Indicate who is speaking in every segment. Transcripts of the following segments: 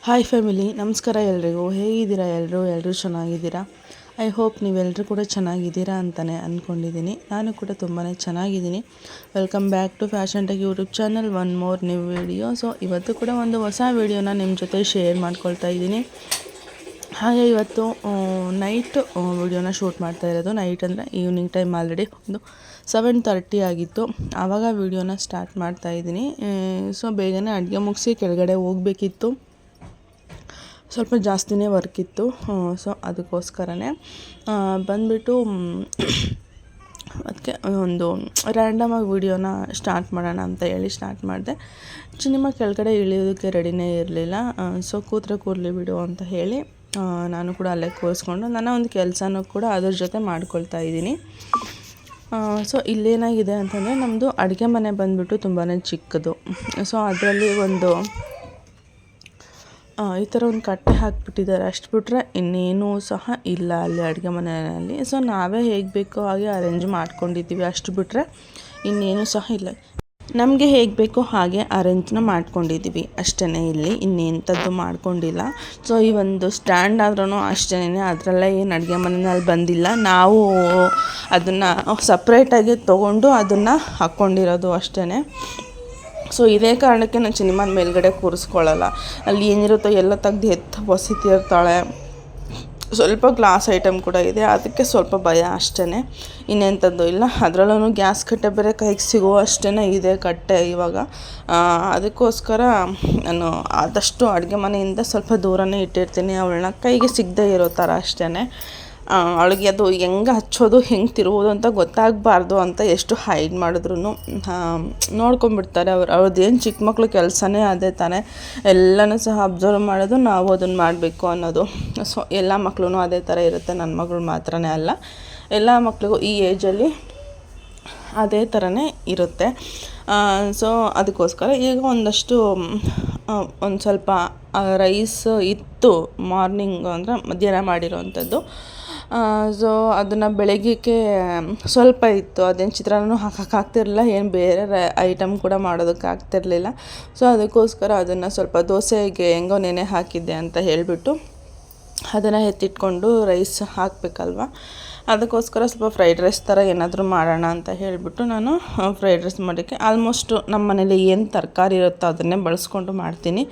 Speaker 1: Hi family, ನಮಸ್ಕಾರ ಎಲ್ರಿಗೂ. ಹೇಗಿದ್ದೀರಾ ಎಲ್ಲರೂ ಚೆನ್ನಾಗಿದ್ದೀರಾ? ಐ ಹೋಪ್ ನೀವೆಲ್ಲರೂ ಕೂಡ ಚೆನ್ನಾಗಿದ್ದೀರಾ ಅಂತಲೇ ಅಂದ್ಕೊಂಡಿದ್ದೀನಿ. ನಾನು ಕೂಡ ತುಂಬಾ ಚೆನ್ನಾಗಿದ್ದೀನಿ. Welcome back to fashion tech YouTube channel. One more new video. So ಇವತ್ತು ಕೂಡ ಒಂದು ಹೊಸ ವಿಡಿಯೋನ ನಿಮ್ಮ ಜೊತೆ ಶೇರ್ ಮಾಡ್ಕೊಳ್ತಾ ಇದ್ದೀನಿ. ಹಾಗೆ ಇವತ್ತು ನೈಟ್ ವಿಡಿಯೋನ ಶೂಟ್ ಮಾಡ್ತಾ ಇರೋದು. ನೈಟ್ ಅಂದರೆ ಈವ್ನಿಂಗ್ ಟೈಮ್, ಆಲ್ರೆಡಿ ಒಂದು 7:30 ಆಗಿತ್ತು. ಆವಾಗ ವಿಡಿಯೋನ ಸ್ಟಾರ್ಟ್ ಮಾಡ್ತಾ ಇದ್ದೀನಿ. ಸೊ ಬೇಗನೆ ಅಡುಗೆ ಮುಗಿಸಿ ಕೆಳಗಡೆ ಹೋಗಬೇಕಿತ್ತು. ಸ್ವಲ್ಪ ಜಾಸ್ತಿನೇ ವರ್ಕ್ ಇತ್ತು. ಸೊ ಅದಕ್ಕೋಸ್ಕರನೇ ಬಂದುಬಿಟ್ಟು ಅದಕ್ಕೆ ಒಂದು ರ್ಯಾಂಡಮಾಗಿ ವಿಡಿಯೋನ ಸ್ಟಾರ್ಟ್ ಮಾಡೋಣ ಅಂತ ಹೇಳಿ ಸ್ಟಾರ್ಟ್ ಮಾಡಿದೆ. ಚಿನಿಮ ಕೆಳಗಡೆ ಇಳಿಯೋದಕ್ಕೆ ರೆಡಿನೇ ಇರಲಿಲ್ಲ. ಸೊ ಕೂರಲಿ ಬಿಡು ಅಂತ ಹೇಳಿ ನಾನು ಕೂಡ ಅಲ್ಲೇ ಕೂರಿಸ್ಕೊಂಡು ನನ್ನ ಒಂದು ಕೆಲಸನೂ ಕೂಡ ಅದ್ರ ಜೊತೆ ಮಾಡ್ಕೊಳ್ತಾ ಇದ್ದೀನಿ. ಸೊ ಇಲ್ಲೇನಾಗಿದೆ ಅಂತಂದರೆ, ನಮ್ಮದು ಅಡುಗೆ ಮನೆ ಬಂದುಬಿಟ್ಟು ತುಂಬಾ ಚಿಕ್ಕದು. ಸೊ ಅದರಲ್ಲಿ ಒಂದು ಈ ಥರ ಒಂದು ಕಟ್ಟೆ ಹಾಕಿಬಿಟ್ಟಿದ್ದಾರೆ. ಅಷ್ಟು ಬಿಟ್ಟರೆ ಇನ್ನೇನೂ ಸಹ ಇಲ್ಲ ಅಲ್ಲಿ ಅಡುಗೆ ಮನೆಯಲ್ಲಿ. ಸೊ ನಾವೇ ಹೇಗೆ ಬೇಕೋ ಹಾಗೆ ಅರೇಂಜ್ ಮಾಡ್ಕೊಂಡಿದ್ದೀವಿ. ಅಷ್ಟು ಬಿಟ್ಟರೆ ಇನ್ನೇನೂ ಸಹ ಇಲ್ಲ. ನಮಗೆ ಹೇಗೆ ಬೇಕೋ ಹಾಗೆ ಅರೇಂಜ್ನ ಮಾಡ್ಕೊಂಡಿದ್ದೀವಿ ಅಷ್ಟೇ. ಇಲ್ಲಿ ಇನ್ನೆಂಥದ್ದು ಮಾಡ್ಕೊಂಡಿಲ್ಲ. ಸೊ ಈ ಒಂದು ಸ್ಟ್ಯಾಂಡ್ ಆದ್ರೂ ಅಷ್ಟೇ, ಅದರಲ್ಲೇ ಏನು ಅಡುಗೆ ಮನೆಯಲ್ಲಿ ಬಂದಿಲ್ಲ. ನಾವು ಅದನ್ನು ಸಪ್ರೇಟಾಗಿ ತೊಗೊಂಡು ಅದನ್ನು ಹಾಕ್ಕೊಂಡಿರೋದು ಅಷ್ಟೇ. ಸೊ ಇದೇ ಕಾರಣಕ್ಕೆ ನಾನು ಸಿನಿಮಾದ ಮೇಲ್ಗಡೆ ಕೂರಿಸ್ಕೊಳ್ಳಲ್ಲ. ಅಲ್ಲಿ ಏನಿರುತ್ತೋ ಎಲ್ಲ ತೆಗ್ದು ಹೊಸಿತಿರ್ತಾಳೆ. ಸ್ವಲ್ಪ ಗ್ಲಾಸ್ ಐಟಮ್ ಕೂಡ ಇದೆ, ಅದಕ್ಕೆ ಸ್ವಲ್ಪ ಭಯ ಅಷ್ಟೇ, ಇನ್ನೆಂಥದ್ದು ಇಲ್ಲ. ಅದರಲ್ಲೂ ಗ್ಯಾಸ್ ಕಟ್ಟೆ ಬೇರೆ ಕೈಗೆ ಸಿಗೋ ಅಷ್ಟೇ ಇದೆ ಕಟ್ಟೆ ಇವಾಗ. ಅದಕ್ಕೋಸ್ಕರ ನಾನು ಆದಷ್ಟು ಅಡುಗೆ ಮನೆಯಿಂದ ಸ್ವಲ್ಪ ದೂರನೇ ಇಟ್ಟಿರ್ತೀನಿ. ಅವಳನ್ನ ಕೈಗೆ ಸಿಗದೇ ಇರೋ ಥರ ಅಷ್ಟೇ. ಅವಳಿಗೆ ಅದು ಹೆಂಗೆ ಹಚ್ಚೋದು, ಹೆಂಗೆ ತಿರುವುದು ಅಂತ ಗೊತ್ತಾಗಬಾರ್ದು ಅಂತ ಎಷ್ಟು ಹೈಡ್ ಮಾಡಿದ್ರು ನೋಡ್ಕೊಂಬಿಡ್ತಾರೆ. ಅವ್ರದ್ದೇನು ಚಿಕ್ಕ ಮಕ್ಕಳು ಕೆಲಸನೇ ಅದೇ ತಾನೇ. ಎಲ್ಲನೂ ಸಹ ಅಬ್ಸರ್ವ್ ಮಾಡೋದು, ನಾವು ಅದನ್ನು ಮಾಡಬೇಕು ಅನ್ನೋದು. ಸೊ ಎಲ್ಲ ಮಕ್ಕಳು ಅದೇ ಥರ ಇರುತ್ತೆ. ನನ್ನ ಮಗಳು ಮಾತ್ರನೇ ಅಲ್ಲ, ಎಲ್ಲ ಮಕ್ಕಳಿಗೂ ಈ ಏಜಲ್ಲಿ ಅದೇ ಥರನೇ ಇರುತ್ತೆ. ಸೊ ಅದಕ್ಕೋಸ್ಕರ ಈಗ ಒಂದಷ್ಟು ಒಂದು ಸ್ವಲ್ಪ ರೈಸ್ ಇತ್ತು, ಮಾರ್ನಿಂಗ್ ಅಂದರೆ ಮಧ್ಯಾಹ್ನ ಮಾಡಿರೋವಂಥದ್ದು. ಸೊ ಅದನ್ನು ಬೆಳಗ್ಗೆಗೆ ಸ್ವಲ್ಪ ಇತ್ತು. ಅದೇನು ಚಿತ್ರಾನ್ನೂ ಹಾಕೋಕ್ಕಾಗ್ತಿರಲಿಲ್ಲ, ಏನು ಬೇರೆ ಐಟಮ್ ಕೂಡ ಮಾಡೋದಕ್ಕಾಗ್ತಿರ್ಲಿಲ್ಲ. ಸೊ ಅದಕ್ಕೋಸ್ಕರ ಅದನ್ನು ಸ್ವಲ್ಪ ದೋಸೆಗೆ ಹೆಂಗೋ ನೆನೆ ಹಾಕಿದ್ದೆ ಅಂತ ಹೇಳಿಬಿಟ್ಟು ಅದನ್ನು ಎತ್ತಿಟ್ಕೊಂಡು ರೈಸ್ ಹಾಕಬೇಕಲ್ವ, ಅದಕ್ಕೋಸ್ಕರ ಸ್ವಲ್ಪ ಫ್ರೈಡ್ ರೈಸ್ ಥರ ಏನಾದರೂ ಮಾಡೋಣ ಅಂತ ಹೇಳಿಬಿಟ್ಟು ನಾನು ಫ್ರೈಡ್ ರೈಸ್ ಮಾಡೋಕ್ಕೆ ಆಲ್ಮೋಸ್ಟು ನಮ್ಮ ಮನೇಲಿ ಏನು ತರಕಾರಿ ಇರುತ್ತೋ ಅದನ್ನೇ ಬಳಸ್ಕೊಂಡು ಮಾಡ್ತೀನಿ.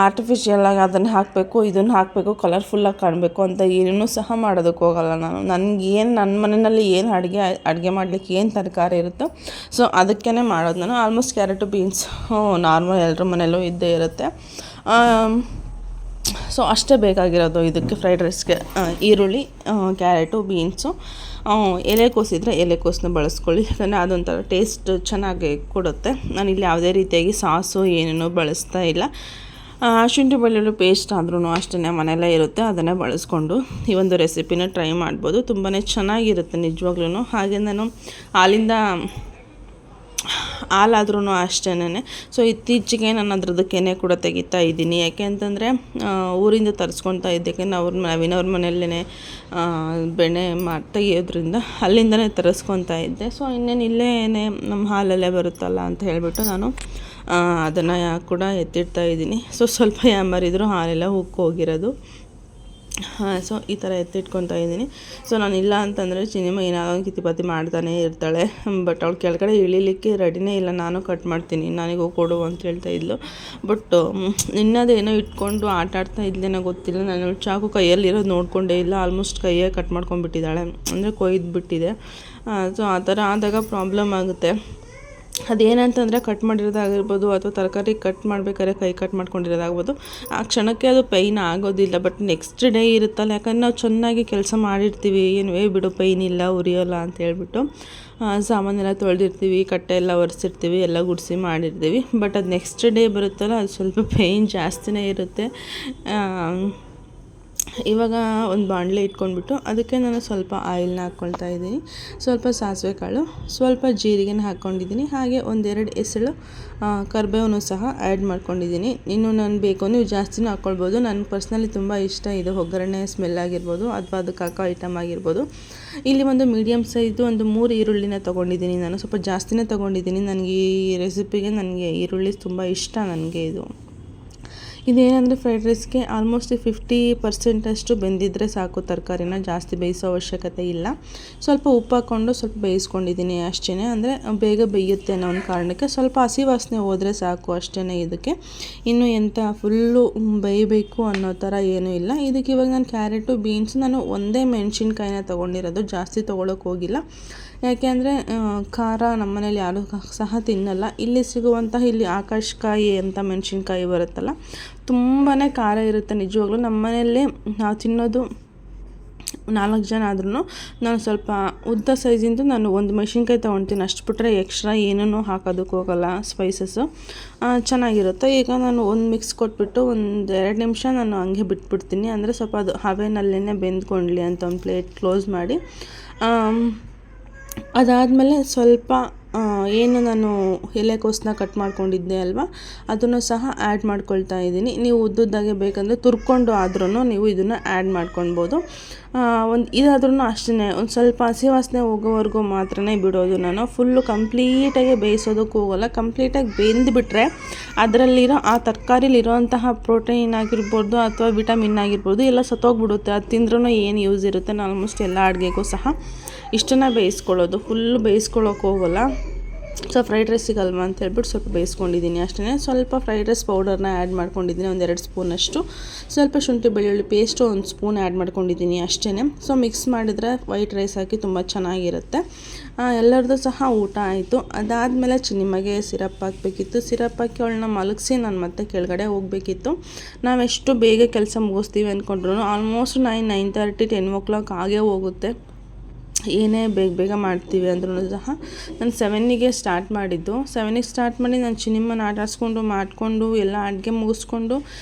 Speaker 1: ಆರ್ಟಿಫಿಷಿಯಲಾಗಿ ಅದನ್ನು ಹಾಕಬೇಕು, ಇದನ್ನು ಹಾಕಬೇಕು, ಕಲರ್ಫುಲ್ಲಾಗಿ ಕಾಣಬೇಕು ಅಂತ ಏನೂ ಸಹ ಮಾಡೋದಕ್ಕೆ ಹೋಗಲ್ಲ ನಾನು. ನನಗೇನು ನನ್ನ ಮನೆಯಲ್ಲಿ ಏನು ಅಡುಗೆ ಮಾಡಲಿಕ್ಕೆ ಏನು ತರಕಾರಿ ಇರುತ್ತೋ ಸೊ ಅದಕ್ಕೇ ಮಾಡೋದು ನಾನು. ಆಲ್ಮೋಸ್ಟ್ ಕ್ಯಾರೆಟು, ಬೀನ್ಸ್ ನಾರ್ಮಲ್ ಎಲ್ಲರ ಮನೆಯಲ್ಲೂ ಇದ್ದೇ ಇರುತ್ತೆ. ಸೊ ಅಷ್ಟೇ ಬೇಕಾಗಿರೋದು ಇದಕ್ಕೆ ಫ್ರೈಡ್ ರೈಸ್ಗೆ. ಈರುಳ್ಳಿ, ಕ್ಯಾರೆಟು, ಬೀನ್ಸು, ಎಲೆಕೋಸಿದ್ರೆ ಎಲೆಕೋಸನ್ನ ಬಳಸ್ಕೊಳ್ಳಿ, ಯಾಕಂದರೆ ಅದೊಂಥರ ಟೇಸ್ಟ್ ಚೆನ್ನಾಗಿ ಕೊಡುತ್ತೆ. ನಾನಿಲ್ಲಿ ಯಾವುದೇ ರೀತಿಯಾಗಿ ಸಾಸು ಏನೇನೂ ಬಳಸ್ತಾ ಇಲ್ಲ. ಶುಂಠಿ ಬೆಳ್ಳುಳ್ಳಿ ಪೇಸ್ಟ್ ಆದ್ರೂ ಅಷ್ಟೇ ಮನೆಯಲ್ಲೇ ಇರುತ್ತೆ, ಅದನ್ನೇ ಬಳಸ್ಕೊಂಡು ಈ ಒಂದು ರೆಸಿಪಿನ ಟ್ರೈ ಮಾಡ್ಬೋದು. ತುಂಬಾ ಚೆನ್ನಾಗಿರುತ್ತೆ ನಿಜವಾಗ್ಲೂ. ಹಾಗೆ ನಾನು ಹಾಲಾದ್ರೂ ಅಷ್ಟೇ. ಸೊ ಇತ್ತೀಚೆಗೆ ನಾನು ಅದ್ರದ್ದು ಕೆನೆ ಕೂಡ ತೆಗಿತಾ ಇದ್ದೀನಿ. ಯಾಕೆ ಅಂತಂದರೆ ಊರಿಂದ ತರಿಸ್ಕೊತಾ ಇದ್ದಕ್ಕೆ ನವೀನವ್ರ ಮನೆಯಲ್ಲೇ ಬೆಣ್ಣೆ ತೆಗಿಯೋದ್ರಿಂದ ಅಲ್ಲಿಂದನೇ ತರಿಸ್ಕೊತಾ ಇದ್ದೆ. ಸೊ ಇನ್ನೇನು ಇಲ್ಲೇ ನಮ್ಮ ಹಾಲಲ್ಲೇ ಬರುತ್ತಲ್ಲ ಅಂತ ಹೇಳಿಬಿಟ್ಟು ನಾನು ಅದನ್ನು ಕೂಡ ಎತ್ತಿಡ್ತಾ ಇದ್ದೀನಿ. ಸೊ ಸ್ವಲ್ಪ ಯಾಮರಿದ್ರು ಹಾಲೆಲ್ಲ ಹೋಗಿರೋದು. ಸೊ ಈ ಥರ ಎತ್ತಿಟ್ಕೊತಾ ಇದ್ದೀನಿ. ಸೊ ನಾನು ಇಲ್ಲ ಅಂತಂದರೆ ಸಿನಿಮಾ ಏನಾದರೂ ಕಿತಿಪಾತಿ ಮಾಡ್ತಾನೇ ಇರ್ತಾಳೆ. ಬಟ್ ಅವಳು ಕೆಳಗಡೆ ಇಳಿಲಿಕ್ಕೆ ರೆಡಿನೇ ಇಲ್ಲ. ನಾನು ಕಟ್ ಮಾಡ್ತೀನಿ, ನನಗೆ ಕೊಡು ಅಂತ ಹೇಳ್ತಾ ಇದ್ಲು. ಬಟ್ ಇನ್ನದೇನೋ ಇಟ್ಕೊಂಡು ಆಟ ಆಡ್ತಾ ಇದ್ಲೇನೋ ಗೊತ್ತಿಲ್ಲ. ನಾನು ಚಾಕು ಕೈಯಲ್ಲಿರೋದು ನೋಡಿಕೊಂಡೇ ಇಲ್ಲ. ಆಲ್ಮೋಸ್ಟ್ ಕೈಯೇ ಕಟ್ ಮಾಡ್ಕೊಂಡ್ಬಿಟ್ಟಿದ್ದಾಳೆ, ಅಂದರೆ ಕೊಯ್ದುಬಿಟ್ಟಿದೆ. ಸೊ ಆ ಥರ ಆದಾಗ ಪ್ರಾಬ್ಲಮ್ ಆಗುತ್ತೆ. ಅದೇನಂತಂದರೆ ಕಟ್ ಮಾಡಿರೋದಾಗಿರ್ಬೋದು ಅಥವಾ ತರಕಾರಿ ಕಟ್ ಮಾಡ್ಬೇಕಾದ್ರೆ ಕೈ ಕಟ್ ಮಾಡ್ಕೊಂಡಿರೋದಾಗ್ಬೋದು, ಆ ಕ್ಷಣಕ್ಕೆ ಅದು ಪೈನ್ ಆಗೋದಿಲ್ಲ. ಬಟ್ ನೆಕ್ಸ್ಟ್ ಡೇ ಇರುತ್ತಲ್ಲ, ಯಾಕಂದರೆ ನಾವು ಚೆನ್ನಾಗಿ ಕೆಲಸ ಮಾಡಿರ್ತೀವಿ, ಏನು ಬಿಡು ಪೈನ್ ಇಲ್ಲ, ಉರಿಯೋಲ್ಲ ಅಂತ ಹೇಳ್ಬಿಟ್ಟು ಸಾಮಾನೆಲ್ಲ ತೊಳೆದಿರ್ತೀವಿ, ಕಟ್ಟೆ ಎಲ್ಲ ಒರೆಸಿರ್ತೀವಿ, ಎಲ್ಲ ಗುಡಿಸಿ ಮಾಡಿರ್ತೀವಿ. ಬಟ್ ಅದು ನೆಕ್ಸ್ಟ್ ಡೇ ಬರುತ್ತಲ್ಲ, ಅದು ಸ್ವಲ್ಪ ಪೈನ್ ಜಾಸ್ತಿನೇ ಇರುತ್ತೆ. ಇವಾಗ ಒಂದು ಬಾಣಲೆ ಇಟ್ಕೊಂಡ್ಬಿಟ್ಟು ಅದಕ್ಕೆ ನಾನು ಸ್ವಲ್ಪ ಆಯಿಲ್ನ ಹಾಕ್ಕೊಳ್ತಾ ಇದ್ದೀನಿ. ಸ್ವಲ್ಪ ಸಾಸಿವೆ ಕಾಳು, ಸ್ವಲ್ಪ ಜೀರಿಗೆನ ಹಾಕ್ಕೊಂಡಿದ್ದೀನಿ. ಹಾಗೆ ಒಂದೆರಡು ಎಸಳು ಕರಿಬೇವನ್ನು ಸಹ ಆ್ಯಡ್ ಮಾಡ್ಕೊಂಡಿದ್ದೀನಿ. ಇನ್ನು ನಾನು ಬೇಕು ನೀವು ಜಾಸ್ತಿನೂ ಹಾಕ್ಕೊಳ್ಬೋದು. ನನಗೆ ಪರ್ಸ್ನಲಿ ತುಂಬ ಇಷ್ಟ ಇದು ಒಗ್ಗರಣೆ ಸ್ಮೆಲ್ ಆಗಿರ್ಬೋದು ಅಥವಾ ಅದಕ್ಕೆ ಹಾಕೋ ಐಟಮ್ ಆಗಿರ್ಬೋದು. ಇಲ್ಲಿ ಒಂದು ಮೀಡಿಯಮ್ ಸೈಜು ಒಂದು 3 ಈರುಳ್ಳಿನ ತೊಗೊಂಡಿದ್ದೀನಿ. ನಾನು ಸ್ವಲ್ಪ ಜಾಸ್ತಿನೇ ತೊಗೊಂಡಿದ್ದೀನಿ. ನನಗೆ ಈ ರೆಸಿಪಿಗೆ ನನಗೆ ಈರುಳ್ಳಿ ತುಂಬ ಇಷ್ಟ. ನನಗೆ ಇದು ಇದೇನೆಂದರೆ ಫ್ರೈಡ್ ರೈಸ್ಗೆ ಆಲ್ಮೋಸ್ಟ್ 50% ಬೆಂದಿದ್ರೆ ಸಾಕು, ತರಕಾರಿನ ಜಾಸ್ತಿ ಬೇಯಿಸೋ ಅವಶ್ಯಕತೆ ಇಲ್ಲ. ಸ್ವಲ್ಪ ಉಪ್ಪು ಹಾಕ್ಕೊಂಡು ಸ್ವಲ್ಪ ಬೇಯಿಸ್ಕೊಂಡಿದ್ದೀನಿ ಅಷ್ಟೇ. ಅಂದರೆ ಬೇಗ ಬೇಯುತ್ತೆ ಅನ್ನೋ ಒಂದು ಕಾರಣಕ್ಕೆ ಸ್ವಲ್ಪ ಹಸಿ ವಾಸನೆ ಹೋದರೆ ಸಾಕು ಅಷ್ಟೇ. ಇದಕ್ಕೆ ಇನ್ನು ಎಂಥ ಫುಲ್ಲು ಬೇಯಬೇಕು ಅನ್ನೋ ಥರ ಏನೂ ಇಲ್ಲ. ಇದಕ್ಕೆ ಇವಾಗ ನಾನು ಕ್ಯಾರೆಟು ಬೀನ್ಸ್ ನಾನು ಒಂದೇ ಮೆಣಸಿನ್ಕಾಯಿನ ತೊಗೊಂಡಿರೋದು, ಜಾಸ್ತಿ ತೊಗೊಳಕ್ಕೆ ಹೋಗಿಲ್ಲ. ಯಾಕೆ ಅಂದರೆ ಖಾರ ನಮ್ಮನೇಲಿ ಯಾರೂ ಸಹ ತಿನ್ನಲ್ಲ. ಇಲ್ಲಿ ಸಿಗುವಂತಹ ಇಲ್ಲಿ ಆಕಾಶಕಾಯಿ ಅಂತ ಮೆಣಸಿನ್ಕಾಯಿ ಬರುತ್ತಲ್ಲ, ತುಂಬಾ ಖಾರ ಇರುತ್ತೆ ನಿಜವಾಗ್ಲೂ. ನಮ್ಮನೆಯಲ್ಲೇ ನಾವು ತಿನ್ನೋದು 4 ಜನ ಆದ್ರೂ ನಾನು ಸ್ವಲ್ಪ ಉದ್ದ ಸೈಜಿಂದು ನಾನು ಒಂದು ಮೆಣಸಿನ್ಕಾಯಿ ತೊಗೊಳ್ತೀನಿ, ಅಷ್ಟು ಬಿಟ್ಟರೆ ಎಕ್ಸ್ಟ್ರಾ ಏನೂ ಹಾಕೋದಕ್ಕೆ ಹೋಗಲ್ಲ ಸ್ಪೈಸಸ್ಸು. ಚೆನ್ನಾಗಿರುತ್ತೆ. ಈಗ ನಾನು ಒಂದು ಮಿಕ್ಸ್ ಕೊಟ್ಬಿಟ್ಟು 1-2 ನಿಮಿಷ ನಾನು ಹಂಗೆ ಬಿಟ್ಬಿಡ್ತೀನಿ. ಅಂದರೆ ಸ್ವಲ್ಪ ಅದು ಹಬೆನಲ್ಲೇ ಬೆಂದ್ಕೊಳ್ಳಿ ಅಂತ ಒಂದು ಪ್ಲೇಟ್ ಕ್ಲೋಸ್ ಮಾಡಿ, ಅದಾದಮೇಲೆ ಸ್ವಲ್ಪ ಏನು ನಾನು ಎಲೆಕೋಸನ್ನ ಕಟ್ ಮಾಡ್ಕೊಂಡಿದ್ದೆ ಅಲ್ವಾ, ಅದನ್ನು ಸಹ ಆ್ಯಡ್ ಮಾಡ್ಕೊಳ್ತಾ ಇದ್ದೀನಿ. ನೀವು ಉದ್ದುದ್ದಾಗೆ ಬೇಕಂದರೆ ತುರ್ಕೊಂಡು ಆದ್ರೂ ನೀವು ಇದನ್ನು ಆ್ಯಡ್ ಮಾಡ್ಕೊಳ್ಬೋದು. ಇದಾದ್ರೂ ಅಷ್ಟೇ, ಒಂದು ಸ್ವಲ್ಪ ಹಸಿ ವಾಸನೆ ಹೋಗೋವರೆಗೂ ಮಾತ್ರನೇ ಬಿಡೋದು ನಾನು. ಫುಲ್ಲು ಕಂಪ್ಲೀಟಾಗಿ ಬೇಯಿಸೋದಕ್ಕೆ ಹೋಗೋಲ್ಲ. ಕಂಪ್ಲೀಟಾಗಿ ಬೆಂದುಬಿಟ್ರೆ ಅದರಲ್ಲಿರೋ ಆ ತರಕಾರಿಲಿರೋಂತಹ ಪ್ರೋಟೀನ್ ಆಗಿರ್ಬೋದು ಅಥವಾ ವಿಟಮಿನ್ ಆಗಿರ್ಬೋದು ಎಲ್ಲ ಸತ್ತೋಗ್ಬಿಡುತ್ತೆ. ಅದು ತಿಂದ್ರೂ ಏನು ಯೂಸ್ ಇರುತ್ತೆ. ನಾನು ಆಲ್ಮೋಸ್ಟ್ ಎಲ್ಲ ಅಡುಗೆಗೂ ಸಹ ಇಷ್ಟನ್ನು ಬೇಯಿಸ್ಕೊಳ್ಳೋದು, ಫುಲ್ಲು ಬೇಯಿಸ್ಕೊಳ್ಳೋಕೆ ಹೋಗೋಲ್ಲ. ಸೊ ಫ್ರೈಡ್ ರೈಸಿಗಲ್ವಾ ಅಂತ ಹೇಳ್ಬಿಟ್ಟು ಸ್ವಲ್ಪ ಬೇಯಿಸ್ಕೊಂಡಿದ್ದೀನಿ ಅಷ್ಟೇ. ಸ್ವಲ್ಪ ಫ್ರೈಡ್ ರೈಸ್ ಪೌಡರ್ನ ಆ್ಯಡ್ ಮಾಡ್ಕೊಂಡಿದ್ದೀನಿ, 1-2 ಸ್ಪೂನಷ್ಟು. ಸ್ವಲ್ಪ ಶುಂಠಿ ಬೆಳ್ಳುಳ್ಳಿ ಪೇಸ್ಟು 1 ಸ್ಪೂನ್ ಆ್ಯಡ್ ಮಾಡ್ಕೊಂಡಿದ್ದೀನಿ ಅಷ್ಟೇ. ಸೊ ಮಿಕ್ಸ್ ಮಾಡಿದರೆ ವೈಟ್ ರೈಸ್ ಹಾಕಿ ತುಂಬ ಚೆನ್ನಾಗಿರುತ್ತೆ. ಎಲ್ಲರದ್ದು ಸಹ ಊಟ ಆಯಿತು. ಅದಾದಮೇಲೆ ಚಿನ್ನಿಮಗೆ ಸಿರಪ್ ಹಾಕಬೇಕಿತ್ತು. ಸಿರಪ್ ಹಾಕಿ ಅವಳನ್ನ ಮಲಗಿಸಿ ನಾನು ಮತ್ತೆ ಕೆಳಗಡೆ ಹೋಗಬೇಕಿತ್ತು. ನಾವೆಷ್ಟು ಬೇಗ ಕೆಲಸ ಮುಗಿಸ್ತೀವಿ ಅಂದ್ಕೊಂಡ್ರು ಆಲ್ಮೋಸ್ಟ್ 9:30 10 o'clock ಆಗೇ ಹೋಗುತ್ತೆ. ಏನೇ ಬೇಗ ಮಾಡ್ತೀವಿ ಅಂದ್ರೂ ಸಹ. ನಾನು 7ಗೆ ಸ್ಟಾರ್ಟ್ ಮಾಡಿದ್ದು. 7ಗೆ ಸ್ಟಾರ್ಟ್ ಮಾಡಿ ನಾನು ಚಿನಿಮ್ಮನ ಆಟ ಆಡಿಸ್ಕೊಂಡು ಮಾಡಿಕೊಂಡು ಎಲ್ಲ ಅಡುಗೆ ಮುಗಿಸ್ಕೊಂಡು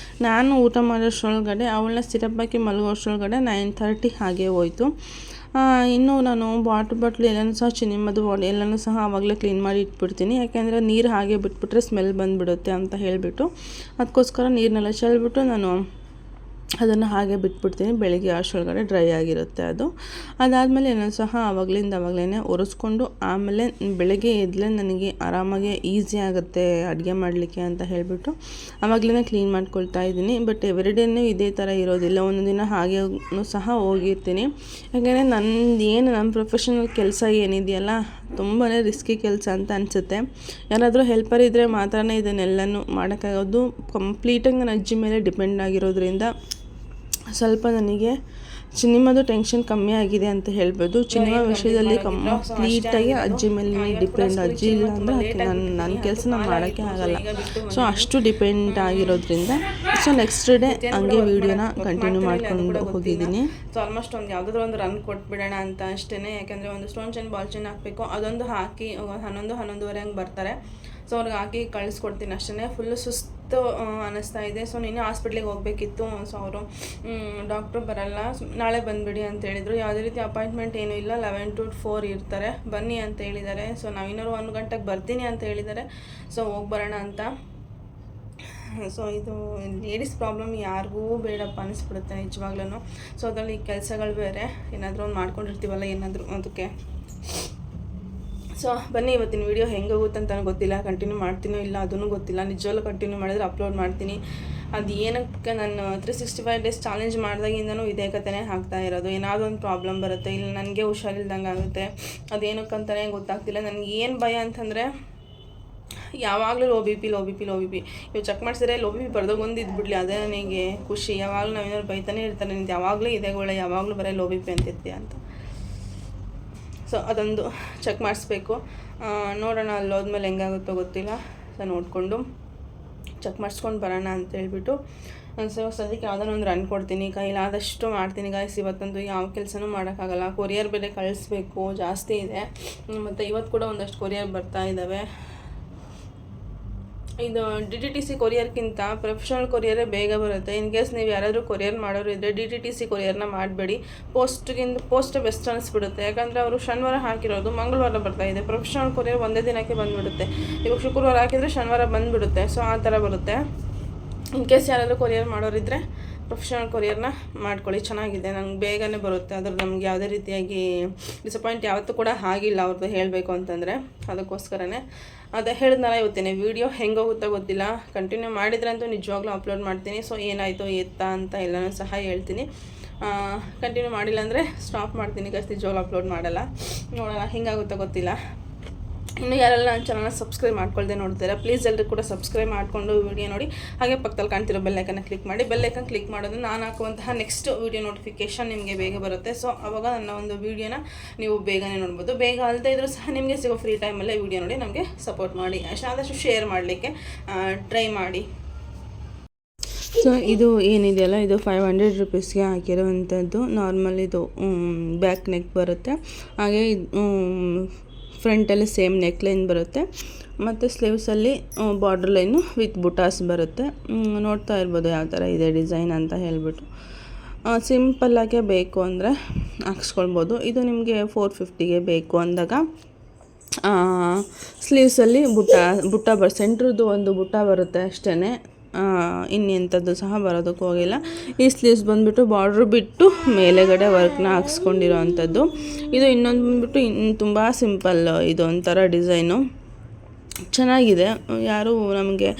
Speaker 1: ನಾನು ಊಟ ಮಾಡೋಷ್ಟರೊಳಗಡೆ ಅವಳನ್ನ ಸಿರಪ್ ಹಾಕಿ ಮಲಗೋಷ್ಟರೊಳಗಡೆ 9:30 ಹಾಗೆ ಹೋಯಿತು. ಇನ್ನು ನಾನು ಬಾಟ್ಲು ಎಲ್ಲನೂ ಸಹ ಚಿನಿಮ್ಮದು ಎಲ್ಲನೂ ಸಹ ಆವಾಗಲೇ ಕ್ಲೀನ್ ಮಾಡಿ ಇಟ್ಬಿಡ್ತೀನಿ. ಯಾಕೆಂದರೆ ನೀರು ಹಾಗೆ ಬಿಟ್ಬಿಟ್ರೆ ಸ್ಮೆಲ್ ಬಂದುಬಿಡುತ್ತೆ ಅಂತ ಹೇಳಿಬಿಟ್ಟು, ಅದಕ್ಕೋಸ್ಕರ ನೀರನ್ನೆಲ್ಲ ಚೆಲ್ಬಿಟ್ಟು ನಾನು ಅದನ್ನು ಹಾಗೆ ಬಿಟ್ಬಿಡ್ತೀನಿ. ಬೆಳಗ್ಗೆ ಅಷ್ಟರೊಳಗಡೆ ಡ್ರೈ ಆಗಿರುತ್ತೆ ಅದು. ಅದಾದಮೇಲೆ ಏನೋ ಸಹ ಆವಾಗಲೇ ಒರೆಸ್ಕೊಂಡು ಆಮೇಲೆ ಬೆಳಗ್ಗೆ ಎದ್ದಲೇ ನನಗೆ ಆರಾಮಾಗಿ ಈಸಿ ಆಗುತ್ತೆ ಅಡುಗೆ ಮಾಡಲಿಕ್ಕೆ ಅಂತ ಹೇಳಿಬಿಟ್ಟು ಆವಾಗಲೇ ಕ್ಲೀನ್ ಮಾಡ್ಕೊಳ್ತಾ ಇದ್ದೀನಿ. ಬಟ್ ಎವ್ರಿಡೇನೂ ಇದೇ ಥರ ಇರೋದಿಲ್ಲ, ಒಂದೊಂದು ದಿನ ಹಾಗೆ ಸಹ ಹೋಗಿರ್ತೀನಿ. ಯಾಕೆಂದರೆ ನನ್ನ ಪ್ರೊಫೆಷನಲ್ ಕೆಲಸ ಏನಿದೆಯಲ್ಲ ತುಂಬಾ ರಿಸ್ಕಿ ಕೆಲಸ ಅಂತ ಅನಿಸುತ್ತೆ. ಯಾರಾದರೂ ಹೆಲ್ಪರ್ ಇದ್ದರೆ ಮಾತ್ರನೇ ಇದನ್ನೆಲ್ಲನೂ ಮಾಡೋಕ್ಕಾಗೋದು. ಕಂಪ್ಲೀಟಾಗಿ ನನ್ನ ಅಜ್ಜಿ ಮೇಲೆ ಡಿಪೆಂಡ್ ಆಗಿರೋದ್ರಿಂದ ಸ್ವಲ್ಪ ನನಗೆ ಚಿನಿಮ್ಮದು ಟೆನ್ಷನ್ ಕಮ್ಮಿ ಆಗಿದೆ ಅಂತ ಹೇಳ್ಬೋದು. ಚಿನಿಮ ವಿಷಯದಲ್ಲಿ ಕಂಪ್ಲೀಟಾಗಿ ಅಜ್ಜಿ ಮೇಲೆ ಡಿಪೆಂಡ್. ಅಜ್ಜಿ ಇಲ್ಲ ಅಂದರೆ ನನ್ನ ಕೆಲಸ ನಾನು ಮಾಡೋಕ್ಕೆ ಆಗಲ್ಲ. ಸೊ ಅಷ್ಟು ಡಿಪೆಂಡ್ ಆಗಿರೋದ್ರಿಂದ ಸೊ ನೆಕ್ಸ್ಟ್ ಡೇ ಹಂಗೆ ವೀಡಿಯೋನ ಕಂಟಿನ್ಯೂ ಮಾಡ್ಕೊಂಡು ಹೋಗಿದ್ದೀನಿ. ಸೊ ಆಲ್ಮೋಸ್ಟ್ ಒಂದು ಯಾವುದಾದ್ರೂ ಒಂದು ರನ್ ಕೊಟ್ಬಿಡೋಣ ಅಂತ ಅಷ್ಟೇ. ಯಾಕೆಂದರೆ ಒಂದು ಸ್ಟೋನ್ ಚೈನ್ ಬಾಲ್ ಚೈನ್ ಹಾಕಬೇಕು, ಅದೊಂದು ಹಾಕಿ 11-11:30 ಹಂಗೆ ಬರ್ತಾರೆ. ಸೊ ಅವ್ರಿಗೆ ಹಾಕಿ ಕಳಿಸ್ಕೊಡ್ತೀನಿ ಅಷ್ಟೇ. ಫುಲ್ಲು ಸುಸ್ತು ಅನ್ನಿಸ್ತಾ ಇದೆ. ಸೊ ನೀನು ಹಾಸ್ಪಿಟ್ಲಿಗೆ ಹೋಗಬೇಕಿತ್ತು. ಸೊ ಅವರು ಡಾಕ್ಟ್ರು ಬರಲ್ಲ, ನಾಳೆ ಬಂದುಬಿಡಿ ಅಂತ ಹೇಳಿದರು. ಯಾವುದೇ ರೀತಿ ಅಪಾಯಿಂಟ್ಮೆಂಟ್ ಏನೂ ಇಲ್ಲ, 11 to 4 ಇರ್ತಾರೆ, ಬನ್ನಿ ಅಂತ ಹೇಳಿದ್ದಾರೆ. ಸೊ ನಾವಿನ್ನೂ 1 ಗಂಟೆಗೆ ಬರ್ತೀನಿ ಅಂತ ಹೇಳಿದ್ದಾರೆ. ಸೊ ಹೋಗಿ ಬರೋಣ ಅಂತ. ಸೊ ಇದು ಲೇಡೀಸ್ ಪ್ರಾಬ್ಲಮ್ ಯಾರಿಗೂ ಬೇಡಪ್ಪ ಅನಿಸ್ಬಿಡುತ್ತೆ ನಿಜವಾಗ್ಲೂ. ಸೊ ಅದರಲ್ಲಿ ಕೆಲಸಗಳು ಬೇರೆ ಏನಾದರೂ ಒಂದು ಮಾಡ್ಕೊಂಡಿರ್ತೀವಲ್ಲ ಏನಾದರೂ ಅದಕ್ಕೆ. ಸೊ ಬನ್ನಿ, ಇವತ್ತಿನ ವೀಡಿಯೋ ಹೆಂಗೆ ಹೋಗುತ್ತೆ ಅಂತ ನನಗೆ ಗೊತ್ತಿಲ್ಲ. ಕಂಟಿನ್ಯೂ ಮಾಡ್ತೀನೋ ಇಲ್ಲ ಅದನ್ನು ಗೊತ್ತಿಲ್ಲ. ನಿಜವಾಗ್ಲೂ ಕಂಟಿನ್ಯೂ ಮಾಡಿದರೆ ಅಪ್ಲೋಡ್ ಮಾಡ್ತೀನಿ. ಅದು ಏನಕ್ಕೆ ನಾನು 365 days ಚಾಲೆಂಜ್ ಮಾಡಿದಾಗಿಂದನೂ ಇದೇ ಕಥೆನೇ ಹಾಕ್ತಾ ಇರೋದು. ಏನಾದರೂ ಒಂದು ಪ್ರಾಬ್ಲಮ್ ಬರುತ್ತೆ, ಇಲ್ಲ ನನಗೆ ಹುಷಾರಿಲ್ದಂಗೆ ಆಗುತ್ತೆ. ಅದೇನಕ್ಕಂತಲೇ ಗೊತ್ತಾಗ್ತಿಲ್ಲ. ನನಗೆ ಏನು ಭಯ ಅಂತಂದರೆ ಯಾವಾಗಲೂ ಲೋ ಬಿ ಪಿ ಇವಾಗ ಚೆಕ್ ಮಾಡಿಸಿದ್ರೆ ಲೋ ಬಿ ಪಿ ಬರ್ದೋಗೊಂದು ಇದ್ಬಿಡ್ಲಿ, ಅದೇ ನನಗೆ ಖುಷಿ. ಯಾವಾಗಲೂ ನಾವೇನಾದ್ರು ಬೈತಾನೆ ಇರ್ತಾರೆ, ನಿಂದು ಯಾವಾಗಲೂ ಇದೆಗಳೇ ಯಾವಾಗಲೂ ಬರೀ ಲೋ ಬಿ ಪಿ ಅಂತಿರ್ತೀಯ ಅಂತ. ಸೊ ಅದೊಂದು ಚೆಕ್ ಮಾಡಿಸ್ಬೇಕು. ನೋಡೋಣ ಅಲ್ಲಿ ಹೋದ್ಮೇಲೆ ಹೆಂಗಾಗುತ್ತೋ ಗೊತ್ತಿಲ್ಲ. ಸೊ ನೋಡಿಕೊಂಡು ಚೆಕ್ ಮಾಡಿಸ್ಕೊಂಡು ಬರೋಣ ಅಂತ ಹೇಳ್ಬಿಟ್ಟು ಸೊ ಸದ್ಯಕ್ಕೆ ಯಾವುದಾದ್ರು ಒಂದು ರನ್ ಕೊಡ್ತೀನಿ. ಕೈಲಾದಷ್ಟು ಮಾಡ್ತೀನಿ ಗಾಯ್ಸ್. ಇವತ್ತಂತೂ ಯಾವ ಕೆಲಸನೂ ಮಾಡೋಕ್ಕಾಗಲ್ಲ. ಕೊರಿಯರ್ ಬೇರೆ ಕಳಿಸ್ಬೇಕು, ಜಾಸ್ತಿ ಇದೆ. ಮತ್ತು ಇವತ್ತು ಕೂಡ ಒಂದಷ್ಟು ಕೊರಿಯರ್ ಬರ್ತಾ ಇದ್ದಾವೆ. ಇದು DTTC ಕೊರಿಯರ್ಗಿಂತ ಪ್ರೊಫೆಷನಲ್ ಕೊರಿಯರೇ ಬೇಗ ಬರುತ್ತೆ. ಇನ್ ಕೇಸ್ ನೀವು ಯಾರಾದರೂ ಕೊರಿಯರ್ ಮಾಡೋರು ಇದ್ದರೆ DTTC ಕೊರಿಯರ್ನ ಮಾಡಬೇಡಿ. ಪೋಸ್ಟ್ ಬೆಸ್ಟ್ ಅನಿಸ್ಬಿಡುತ್ತೆ. ಯಾಕಂದರೆ ಅವರು ಶನಿವಾರ ಹಾಕಿರೋದು ಮಂಗಳವಾರ ಬರ್ತಾಯಿದೆ. ಪ್ರೊಫೆಷನಲ್ ಕೊರಿಯರ್ ಒಂದೇ ದಿನಕ್ಕೆ ಬಂದುಬಿಡುತ್ತೆ. ಇವಾಗ ಶುಕ್ರವಾರ ಹಾಕಿದರೆ ಶನಿವಾರ ಬಂದುಬಿಡುತ್ತೆ. ಸೊ ಆ ಥರ ಬರುತ್ತೆ. ಇನ್ ಕೇಸ್ ಯಾರಾದರೂ ಕೊರಿಯರ್ ಮಾಡೋರಿದ್ದರೆ ಪ್ರೊಫೆಷನಲ್ ಕೊರಿಯರ್ನ ಮಾಡ್ಕೊಳ್ಳಿ, ಚೆನ್ನಾಗಿದೆ, ನಂಗೆ ಬೇಗನೆ ಬರುತ್ತೆ. ಅದ್ರ ನಮ್ಗೆ ಯಾವುದೇ ರೀತಿಯಾಗಿ ಡಿಸಪಾಯಿಂಟ್ ಯಾವತ್ತೂ ಕೂಡ ಆಗಿಲ್ಲ ಅವ್ರದ್ದು ಹೇಳಬೇಕು ಅಂತಂದರೆ. ಅದಕ್ಕೋಸ್ಕರನೇ ಅದೇ ಹೇಳಿದ್ನಲ್ಲ, ಇವತ್ತಿನ ವೀಡಿಯೋ ಹೆಂಗೋಗುತ್ತೋ ಗೊತ್ತಿಲ್ಲ, ಕಂಟಿನ್ಯೂ ಮಾಡಿದ್ರಂತೂ ನಿಜವಾಗ್ಲೂ ಅಪ್ಲೋಡ್ ಮಾಡ್ತೀನಿ. ಸೊ ಏನಾಯಿತು ಎತ್ತ ಅಂತ ಎಲ್ಲನೂ ಸಹ ಹೇಳ್ತೀನಿ. ಕಂಟಿನ್ಯೂ ಮಾಡಿಲ್ಲ ಅಂದರೆ ಸ್ಟಾಪ್ ಮಾಡ್ತೀನಿ, ನಿಜವಾಗ್ಲೂ ಅಪ್ಲೋಡ್ ಮಾಡಲ್ಲ. ನೋಡೋಣ ಹೆಂಗಾಗುತ್ತೋ ಗೊತ್ತಿಲ್ಲ. ಇನ್ನು ಯಾರೆಲ್ಲ ನನ್ನ ಚಾನಲ್ನ ಸಬ್ಸ್ಕ್ರೈಬ್ ಮಾಡ್ಕೊಳ್ದೆ ನೋಡ್ತೀರಾ, ಪ್ಲೀಸ್ ಎಲ್ಲರೂ ಕೂಡ ಸಬ್ಸ್ಕ್ರೈಬ್ ಮಾಡಿಕೊಂಡು ವಿಡಿಯೋ ನೋಡಿ. ಹಾಗೆ ಪಕ್ಕದಲ್ಲಿ ಕಾಣ್ತಿರೋ ಬೆಲ್ಲೈಕನ್ನ ಕ್ಲಿಕ್ ಮಾಡಿ. ಬೆಲ್ಲೈಕನ್ ಕ್ಲಿಕ್ ಮಾಡೋದು ನಾನು ಹಾಕುವಂತಹ ನೆಕ್ಸ್ಟ್ ವಿಡಿಯೋ ನೋಟಿಫಿಕೇಷನ್ ನಿಮಗೆ ಬೇಗ ಬರುತ್ತೆ. ಸೊ ಆವಾಗ ನನ್ನ ಒಂದು ವೀಡಿಯೋನ ನೀವು ಬೇಗನೆ ನೋಡ್ಬೋದು. ಬೇಗ ಅಲ್ಲದೆ ಇದ್ರೂ ಸಹ ನಿಮಗೆ ಸಿಗೋ ಫ್ರೀ ಟೈಮಲ್ಲೇ ವೀಡಿಯೋ ನೋಡಿ ನಮಗೆ ಸಪೋರ್ಟ್ ಮಾಡಿ, ಆದಷ್ಟು ಶೇರ್ ಮಾಡಲಿಕ್ಕೆ ಟ್ರೈ ಮಾಡಿ. ಸೊ ಇದು ಏನಿದೆಯಲ್ಲ, ಇದು 500 ರುಪೀಸ್ಗೆ ಹಾಕಿರೋವಂಥದ್ದು. ನಾರ್ಮಲ್ ಇದು ಬ್ಯಾಕ್ ನೆಕ್ ಬರುತ್ತೆ. ಹಾಗೆ ಫ್ರಂಟಲ್ಲಿ ಸೇಮ್ ನೆಕ್ ಲೈನ್ ಬರುತ್ತೆ, ಮತ್ತು ಸ್ಲೀವ್ಸಲ್ಲಿ ಬಾರ್ಡರ್ ಲೈನು ವಿತ್ ಬುಟಾಸ್ ಬರುತ್ತೆ. ನೋಡ್ತಾ ಇರ್ಬೋದು ಯಾವ ಥರ ಇದೆ ಡಿಸೈನ್ ಅಂತ ಹೇಳ್ಬಿಟ್ಟು. ಸಿಂಪಲ್ಲಾಗೆ ಬೇಕು ಅಂದರೆ ಹಾಕ್ಸ್ಕೊಳ್ಬೋದು. ಇದು ನಿಮಗೆ 450ಗೆ ಬೇಕು ಅಂದಾಗ ಸ್ಲೀವ್ಸಲ್ಲಿ ಬುಟ್ಟ ಸೆಂಟ್ರದ್ದು ಒಂದು ಬುಟ್ಟ ಬರುತ್ತೆ ಅಷ್ಟೇ, ಇನ್ನೆಂಥದ್ದು ಸಹ ಬರೋದಕ್ಕೆ ಹೋಗಿಲ್ಲ. ಈ ಸ್ಲೀವ್ಸ್ ಬಂದುಬಿಟ್ಟು ಬಾರ್ಡ್ರ್ ಬಿಟ್ಟು ಮೇಲೆಗಡೆ ವರ್ಕ್ನ ಹಾಕ್ಸ್ಕೊಂಡಿರೋ ಅಂಥದ್ದು. ಇದು ಇನ್ನೊಂದು ಬಂದುಬಿಟ್ಟು ತುಂಬ ಸಿಂಪಲ್, ಇದು ಒಂಥರ ಡಿಸೈನು ಚೆನ್ನಾಗಿದೆ. ಯಾರು ನಮಗೆ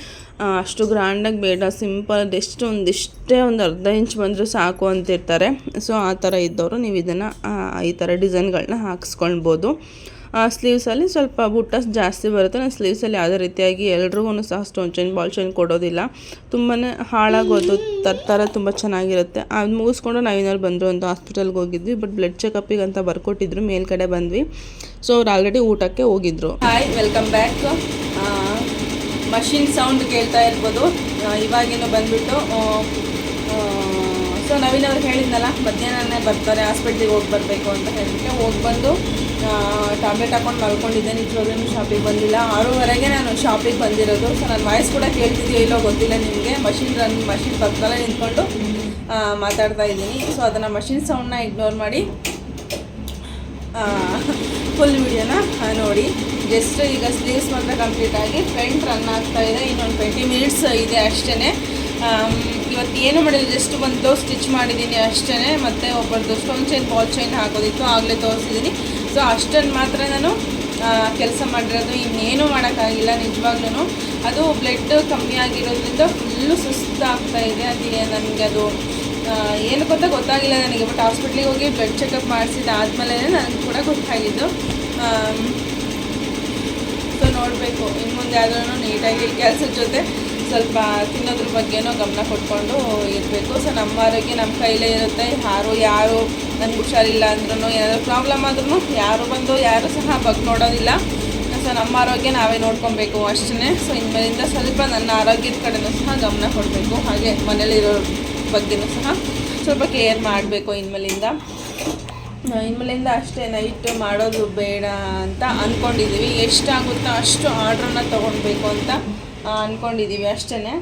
Speaker 1: ಅಷ್ಟು ಗ್ರ್ಯಾಂಡಾಗಿ ಬೇಡ, ಸಿಂಪಲ್ ಒಂದಿಷ್ಟೇ ಒಂದು ಅರ್ಧ ಇಂಚ್ ಬಂದರೂ ಸಾಕು ಅಂತಿರ್ತಾರೆ. ಸೊ ಆ ಥರ ಇದ್ದವರು ನೀವು ಇದನ್ನು ಈ ಥರ ಡಿಸೈನ್ಗಳನ್ನ ಹಾಕ್ಸ್ಕೊಳ್ಬೋದು. ಸ್ಲೀವ್ಸಲ್ಲಿ ಸ್ವಲ್ಪ ಬುಟ್ಟಾಸ್ ಜಾಸ್ತಿ ಬರುತ್ತೆ. ನಾನು ಸ್ಲೀವ್ಸಲ್ಲಿ ಯಾವುದೇ ರೀತಿಯಾಗಿ ಎಲ್ರಿಗೂ ಸಹ ಸ್ಟೋನ್ ಚೈನ್ ಬಾಲ್ ಚೈನ್ ಕೊಡೋದಿಲ್ಲ, ತುಂಬಾ ಹಾಳಾಗೋದು ಥರ ತುಂಬ ಚೆನ್ನಾಗಿರುತ್ತೆ. ಅದು ಮುಗಿಸ್ಕೊಂಡು ನಾವೇನಾದ್ರು ಬಂದರು ಅಂತ ಹಾಸ್ಪಿಟಲ್ಗೆ ಹೋಗಿದ್ವಿ, ಬಟ್ ಬ್ಲಡ್ ಚೆಕಪ್ಪಿಗೆ ಅಂತ ಬರ್ಕೊಟ್ಟಿದ್ರು, ಮೇಲ್ಗಡೆ ಬಂದ್ವಿ. ಸೊ ಅವ್ರು ಆಲ್ರೆಡಿ ಊಟಕ್ಕೆ ಹೋಗಿದ್ರು. Hi, welcome back. Machine sound ಕೇಳ್ತಾ ಇರ್ಬೋದು. ಇವಾಗಿನೂ ಬಂದುಬಿಟ್ಟು ಸೊ ನವೀನ್ ಅವ್ರು ಹೇಳಿದ್ನಲ್ಲ, ಮಧ್ಯಾಹ್ನನೇ ಬರ್ತಾರೆ, ಹಾಸ್ಪಿಟ್ಲಿಗೆ ಹೋಗಿ ಬರಬೇಕು ಅಂತ ಹೇಳಿಬಿಟ್ಟು ಹೋಗಿ ಬಂದು ಟ್ಯಾಬ್ಲೆಟ್ ಹಾಕೊಂಡು ಮಲ್ಕೊಂಡಿದ್ದೆ. ನಿಜವಾಗ್ಲೂ ಶಾಪಿಗೆ ಬಂದಿಲ್ಲ. 6:30ಗೆ ನಾನು ಶಾಪಿಗೆ ಬಂದಿರೋದು. ಸೊ ನನ್ನ ವಾಯ್ಸ್ ಕೂಡ ಕೇಳ್ತಿದೆಯೋ ಇಲ್ಲೋ ಗೊತ್ತಿಲ್ಲ ನಿಮಗೆ. ಮಷಿನ್ ಪಕ್ಕದಲ್ಲೇ ನಿಂತ್ಕೊಂಡು ಮಾತಾಡ್ತಾ ಇದ್ದೀನಿ. ಸೊ ಅದನ್ನು ಮಷಿನ್ ಸೌಂಡನ್ನ ಇಗ್ನೋರ್ ಮಾಡಿ ಫುಲ್ ವಿಡಿಯೋನ ನೋಡಿ. ಜಸ್ಟ್ ಈಗ ಸ್ಲೀವ್ಸ್ ಮಾತ್ರ ಕಂಪ್ಲೀಟಾಗಿ ಫ್ರಂಟ್ ರನ್ ಆಗ್ತಾ ಇದೆ. ಇನ್ನೊಂದು 20 ಮಿನಿಟ್ಸ್ ಇದೆ ಅಷ್ಟೇ. ಇವತ್ತು ಏನು ಮಾಡಿಲ್ಲ, ಜಸ್ಟ್ ಒಂದು ಬ್ಲೌಸ್ ಸ್ಟಿಚ್ ಮಾಡಿದ್ದೀನಿ ಅಷ್ಟೇ. ಮತ್ತು ಒಬ್ಬರದ್ದು ಸ್ಟೋನ್ ಚೈನ್ ಬಾಲ್ ಚೈನ್ ಹಾಕೋದಿತ್ತು, ಆಗಲೇ ತೋರಿಸಿದ್ದೀನಿ. ಸೊ ಅಷ್ಟನ್ನು ಮಾತ್ರ ನಾನು ಕೆಲಸ ಮಾಡಿರೋದು, ಇನ್ನೇನು ಮಾಡೋಕ್ಕಾಗಿಲ್ಲ ನಿಜವಾಗ್ಲೂ. ಅದು ಬ್ಲಡ್ ಕಮ್ಮಿ ಆಗಿರೋದ್ರಿಂದ ಫುಲ್ಲು ಸುಸ್ತಾಗ್ತಾ ಇದೆ. ಅದೇ ನನಗೆ ಅದು ಏನು ಗೊತ್ತಾಗಿಲ್ಲ ನನಗೆ. ಬಟ್ ಹಾಸ್ಪಿಟ್ಲಿಗೆ ಹೋಗಿ ಬ್ಲಡ್ ಚೆಕಪ್ ಮಾಡಿಸಿದಾದ್ಮೇಲೆ ನನಗೆ ಕೂಡ ಗೊತ್ತಾಗಿದ್ದು. ಸೊ ನೋಡಬೇಕು ಇನ್ನು ಮುಂದೆ ಆದ್ರೂ ನೀಟಾಗಿ ಕೆಲಸದ ಜೊತೆ ಸ್ವಲ್ಪ ತಿನ್ನೋದ್ರ ಬಗ್ಗೆನೂ ಗಮನ ಕೊಟ್ಕೊಂಡು ಇರಬೇಕು. ಸೊ ನಮ್ಮ ಆರೋಗ್ಯ ನಮ್ಮ ಕೈಲೇ ಇರುತ್ತೆ. ಯಾರು ನನಗೆ ಹುಷಾರಿಲ್ಲ ಅಂದ್ರೂ, ಏನಾದರೂ ಪ್ರಾಬ್ಲಮ್ ಆದ್ರೂ ಯಾರು ಸಹ ನೋಡೋದಿಲ್ಲ. ಸೊ ನಮ್ಮ ಆರೋಗ್ಯ ನಾವೇ ನೋಡ್ಕೊಬೇಕು ಅಷ್ಟೇ. ಸೊ ಇನ್ಮೇಲಿಂದ ಸ್ವಲ್ಪ ನನ್ನ ಆರೋಗ್ಯದ ಕಡೆನೂ ಸಹ ಗಮನ ಕೊಡಬೇಕು. ಹಾಗೆ ಮನೇಲಿರೋ ಬಗ್ಗೆನೂ ಸಹ ಸ್ವಲ್ಪ ಕೇರ್ ಮಾಡಬೇಕು ಇನ್ಮೇಲಿಂದ ಅಷ್ಟೇ. ನೈಟ್ ಮಾಡೋದು ಬೇಡ ಅಂತ ಅಂದ್ಕೊಂಡಿದ್ದೀವಿ. ಎಷ್ಟಾಗುತ್ತೋ ಅಷ್ಟು ಆರ್ಡ್ರನ್ನ ತೊಗೊಳ್ಬೇಕು ಅಂತ ಅಂದ್ಕೊಂಡಿದ್ದೀವಿ ಅಷ್ಟೇ.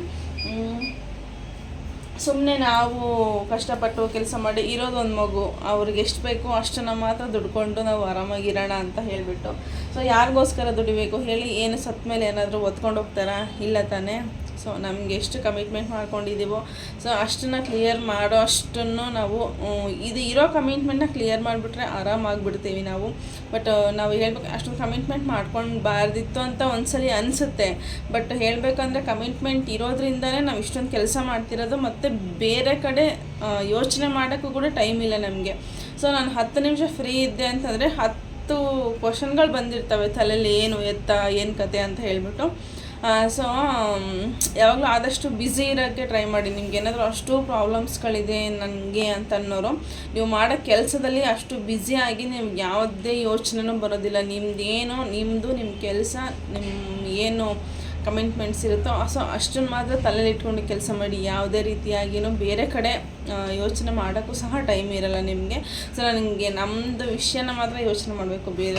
Speaker 1: ಸುಮ್ಮನೆ ನಾವು ಕಷ್ಟಪಟ್ಟು ಕೆಲಸ ಮಾಡಿ ಇರೋದೊಂದು ಮಗು, ಅವ್ರಿಗೆ ಎಷ್ಟು ಬೇಕೋ ಅಷ್ಟನ್ನು ಮಾತ್ರ ದುಡ್ಕೊಂಡು ನಾವು ಆರಾಮಾಗಿರೋಣ ಅಂತ ಹೇಳಿಬಿಟ್ಟು. ಸೊ ಯಾರಿಗೋಸ್ಕರ ದುಡಿಬೇಕು ಹೇಳಿ? ಏನು ಸತ್ತ ಮೇಲೆ ಏನಾದರೂ ಒತ್ಕೊಂಡು ಹೋಗ್ತಾರಾ? ಇಲ್ಲ ತಾನೇ. ಸೊ ನಮಗೆ ಎಷ್ಟು ಕಮಿಟ್ಮೆಂಟ್ ಮಾಡ್ಕೊಂಡಿದ್ದೀವೋ ಸೊ ಅಷ್ಟನ್ನು ಕ್ಲಿಯರ್ ಮಾಡೋ ಅಷ್ಟನ್ನು ನಾವು ಇದು ಇರೋ ಕಮಿಟ್ಮೆಂಟ್ನ ಕ್ಲಿಯರ್ ಮಾಡಿಬಿಟ್ರೆ ಆರಾಮಾಗಿಬಿಡ್ತೀವಿ ನಾವು. ಬಟ್ ನಾವು ಹೇಳ್ಬೇಕು ಅಷ್ಟೊಂದು ಕಮಿಟ್ಮೆಂಟ್ ಮಾಡ್ಕೊಳ್ಬಾರ್ದಿತ್ತು ಅಂತ ಒಂದ್ಸಲಿ ಅನಿಸುತ್ತೆ. ಬಟ್ ಹೇಳಬೇಕಂದ್ರೆ ಕಮಿಟ್ಮೆಂಟ್ ಇರೋದ್ರಿಂದಲೇ ನಾವು ಇಷ್ಟೊಂದು ಕೆಲಸ ಮಾಡ್ತಿರೋದು. ಮತ್ತು ಬೇರೆ ಕಡೆ ಯೋಚನೆ ಮಾಡೋಕ್ಕೂ ಕೂಡ ಟೈಮ್ ಇಲ್ಲ ನಮಗೆ. ಸೊ ನಾನು 10 ನಿಮಿಷ ಫ್ರೀ ಇದ್ದೆ ಅಂತಂದರೆ 10 ಕ್ವಶನ್ಗಳು ಬಂದಿರ್ತವೆ ತಲೆಯಲ್ಲಿ, ಏನು ಕತೆ ಅಂತ ಹೇಳ್ಬಿಟ್ಟು. ಸೊ ಯಾವಾಗಲೂ ಆದಷ್ಟು ಬ್ಯುಸಿ ಇರೋಕ್ಕೆ ಟ್ರೈ ಮಾಡಿ. ನಿಮ್ಗೆ ಏನಾದರೂ ಅಷ್ಟು ಪ್ರಾಬ್ಲಮ್ಸ್ಗಳಿದೆ ನನಗೆ ಅಂತ ಅನ್ನೋರು, ನೀವು ಮಾಡೋ ಕೆಲಸದಲ್ಲಿ ಅಷ್ಟು ಬ್ಯುಸಿಯಾಗಿ ನಿಮ್ಗೆ ಯಾವುದೇ ಯೋಚನೆನೂ ಬರೋದಿಲ್ಲ. ನಿಮ್ಮದು ನಿಮ್ಮ ಕೆಲಸ, ನಿಮ್ಮ ಏನು ಕಮಿಟ್ಮೆಂಟ್ಸ್ ಇರುತ್ತೋ ಸೊ ಅಷ್ಟನ್ನು ಮಾತ್ರ ತಲೆಯಲ್ಲಿ ಇಟ್ಕೊಂಡು ಕೆಲಸ ಮಾಡಿ. ಯಾವುದೇ ರೀತಿಯಾಗಿಯೂ ಬೇರೆ ಕಡೆ ಯೋಚನೆ ಮಾಡೋಕ್ಕೂ ಸಹ ಟೈಮ್ ಇರೋಲ್ಲ ನಿಮಗೆ. ಸೊ ನನಗೆ ನಮ್ಮದು ವಿಷಯನ ಮಾತ್ರ ಯೋಚನೆ ಮಾಡಬೇಕು, ಬೇರೆ